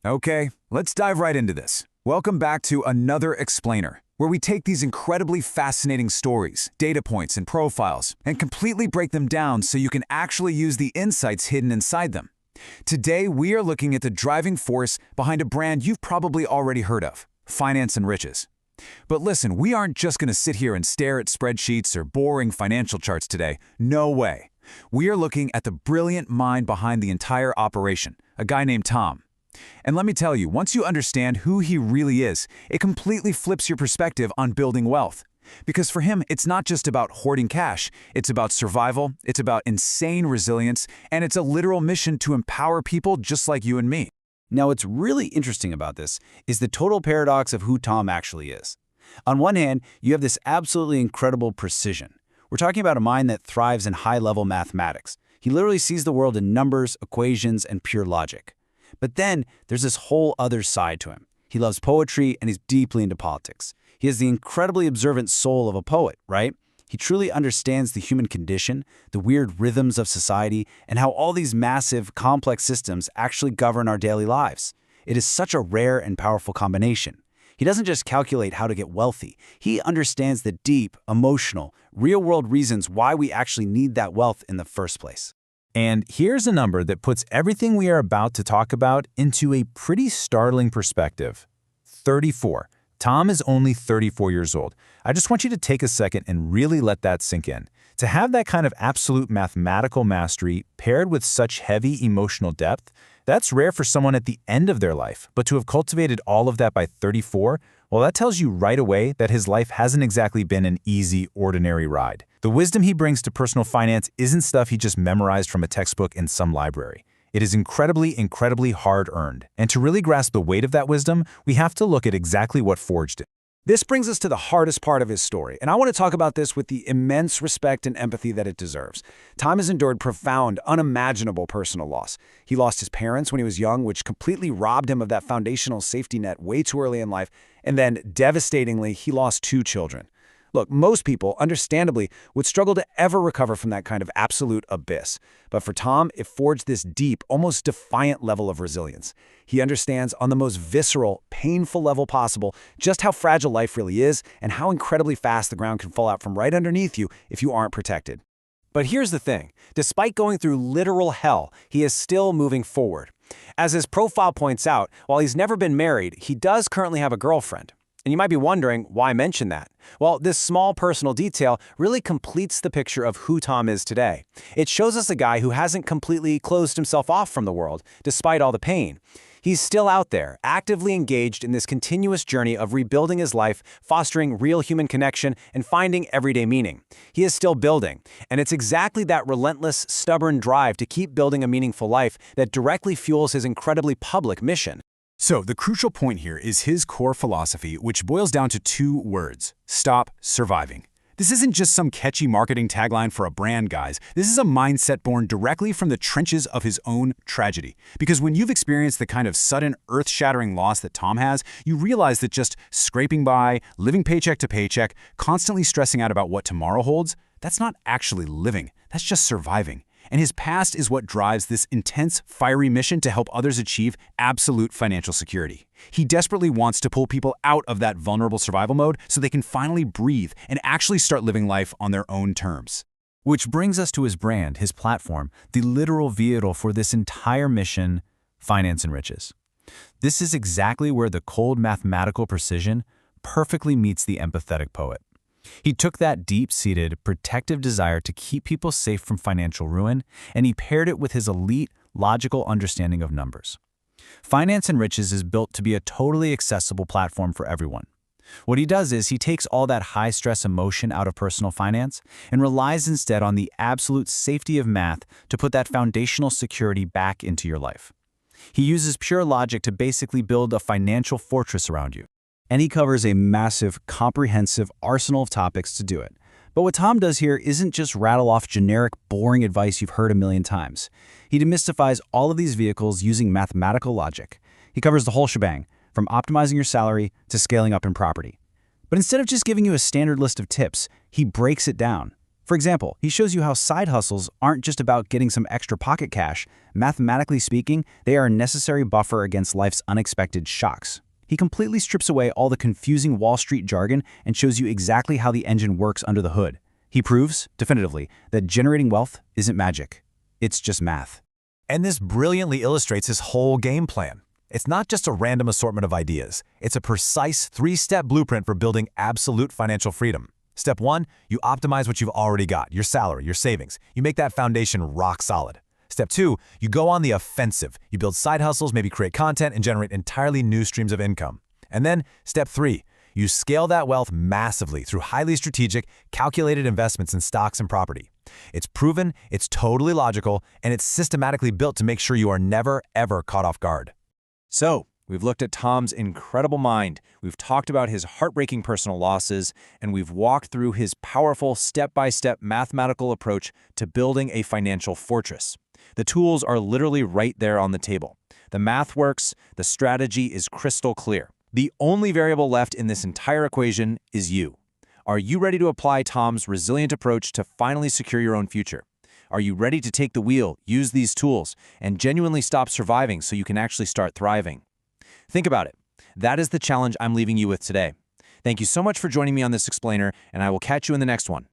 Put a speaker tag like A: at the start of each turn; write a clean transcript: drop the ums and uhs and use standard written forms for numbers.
A: Okay, let's dive right into this. Welcome back to another Explainer, where we take these incredibly fascinating stories, data points, and profiles, and completely break them down so you can actually use the insights hidden inside them. Today, we are looking at the driving force behind a brand you've probably already heard of, Finance and Riches. But listen, we aren't just going to sit here and stare at spreadsheets or boring financial charts today. No way. We are looking at the brilliant mind behind the entire operation, a guy named Tom. And let me tell you, once you understand who he really is, it completely flips your perspective on building wealth. Because for him, it's not just about hoarding cash, it's about survival, it's about insane resilience, and it's a literal mission to empower people just like you and me.
B: Now, what's really interesting about this is the total paradox of who Tom actually is. On one hand, you have this absolutely incredible precision. We're talking about a mind that thrives in high-level mathematics. He literally sees the world in numbers, equations, and pure logic. But then there's this whole other side to him. He loves poetry and he's deeply into politics. He has the incredibly observant soul of a poet, right? He truly understands the human condition, the weird rhythms of society, and how all these massive, complex systems actually govern our daily lives. It is such a rare and powerful combination. He doesn't just calculate how to get wealthy. He understands the deep, emotional, real-world reasons why we actually need that wealth in the first place.
C: And here's a number that puts everything we are about to talk about into a pretty startling perspective. 34. Tom is only 34 years old. I just want you to take a second and really let that sink in. To have that kind of absolute mathematical mastery paired with such heavy emotional depth, that's rare for someone at the end of their life. But to have cultivated all of that by 34, well, that tells you right away that his life hasn't exactly been an easy, ordinary ride. The wisdom he brings to personal finance isn't stuff he just memorized from a textbook in some library. It is incredibly hard-earned. And to really grasp the weight of that wisdom, we have to look at exactly what forged it.
A: This brings us to the hardest part of his story, and I want to talk about this with the immense respect and empathy that it deserves. Tom has endured profound, unimaginable personal loss. He lost his parents when he was young, which completely robbed him of that foundational safety net way too early in life, and then, devastatingly, he lost 2 children. Look, most people, understandably, would struggle to ever recover from that kind of absolute abyss. But for Tom, it forged this deep, almost defiant level of resilience. He understands on the most visceral, painful level possible just how fragile life really is and how incredibly fast the ground can fall out from right underneath you if you aren't protected. But here's the thing. Despite going through literal hell, he is still moving forward. As his profile points out, while he's never been married, he does currently have a girlfriend. And you might be wondering, why mention that? Well, this small personal detail really completes the picture of who Tom is today. It shows us a guy who hasn't completely closed himself off from the world, despite all the pain. He's still out there, actively engaged in this continuous journey of rebuilding his life, fostering real human connection, and finding everyday meaning. He is still building, and it's exactly that relentless, stubborn drive to keep building a meaningful life that directly fuels his incredibly public mission.
C: So the crucial point here is his core philosophy, which boils down to 2 words: stop surviving. This isn't just some catchy marketing tagline for a brand, guys. This is a mindset born directly from the trenches of his own tragedy. Because when you've experienced the kind of sudden, earth-shattering loss that Tom has, you realize that just scraping by, living paycheck to paycheck, constantly stressing out about what tomorrow holds, that's not actually living. That's just surviving. And his past is what drives this intense, fiery mission to help others achieve absolute financial security. He desperately wants to pull people out of that vulnerable survival mode so they can finally breathe and actually start living life on their own terms. Which brings us to his brand, his platform, the literal vehicle for this entire mission, Finance and Riches. This is exactly where the cold mathematical precision perfectly meets the empathetic poet. He took that deep-seated, protective desire to keep people safe from financial ruin, and he paired it with his elite, logical understanding of numbers. Finance and Riches is built to be a totally accessible platform for everyone. What he does is he takes all that high-stress emotion out of personal finance and relies instead on the absolute safety of math to put that foundational security back into your life. He uses pure logic to basically build a financial fortress around you. And he covers a massive, comprehensive arsenal of topics to do it. But what Tom does here isn't just rattle off generic, boring advice you've heard a million times. He demystifies all of these vehicles using mathematical logic. He covers the whole shebang, from optimizing your salary to scaling up in property. But instead of just giving you a standard list of tips, he breaks it down.
B: For example, he shows you how side hustles aren't just about getting some extra pocket cash. Mathematically speaking, they are a necessary buffer against life's unexpected shocks. He completely strips away all the confusing Wall Street jargon and shows you exactly how the engine works under the hood. He proves, definitively, that generating wealth isn't magic. It's just math.
C: And this brilliantly illustrates his whole game plan. It's not just a random assortment of ideas. It's a precise 3-step blueprint for building absolute financial freedom. Step 1, you optimize what you've already got, your salary, your savings. You make that foundation rock solid. Step 2, you go on the offensive. You build side hustles, maybe create content, and generate entirely new streams of income. And then, Step 3, you scale that wealth massively through highly strategic, calculated investments in stocks and property. It's proven, it's totally logical, and it's systematically built to make sure you are never, ever caught off guard.
D: So, we've looked at Tom's incredible mind, we've talked about his heartbreaking personal losses, and we've walked through his powerful step-by-step mathematical approach to building a financial fortress. The tools are literally right there on the table. The math works, the strategy is crystal clear. The only variable left in this entire equation is you. Are you ready to apply Tom's resilient approach to finally secure your own future? Are you ready to take the wheel, use these tools, and genuinely stop surviving so you can actually start thriving? Think about it. That is the challenge I'm leaving you with today. Thank you so much for joining me on this explainer, and I will catch you in the next one.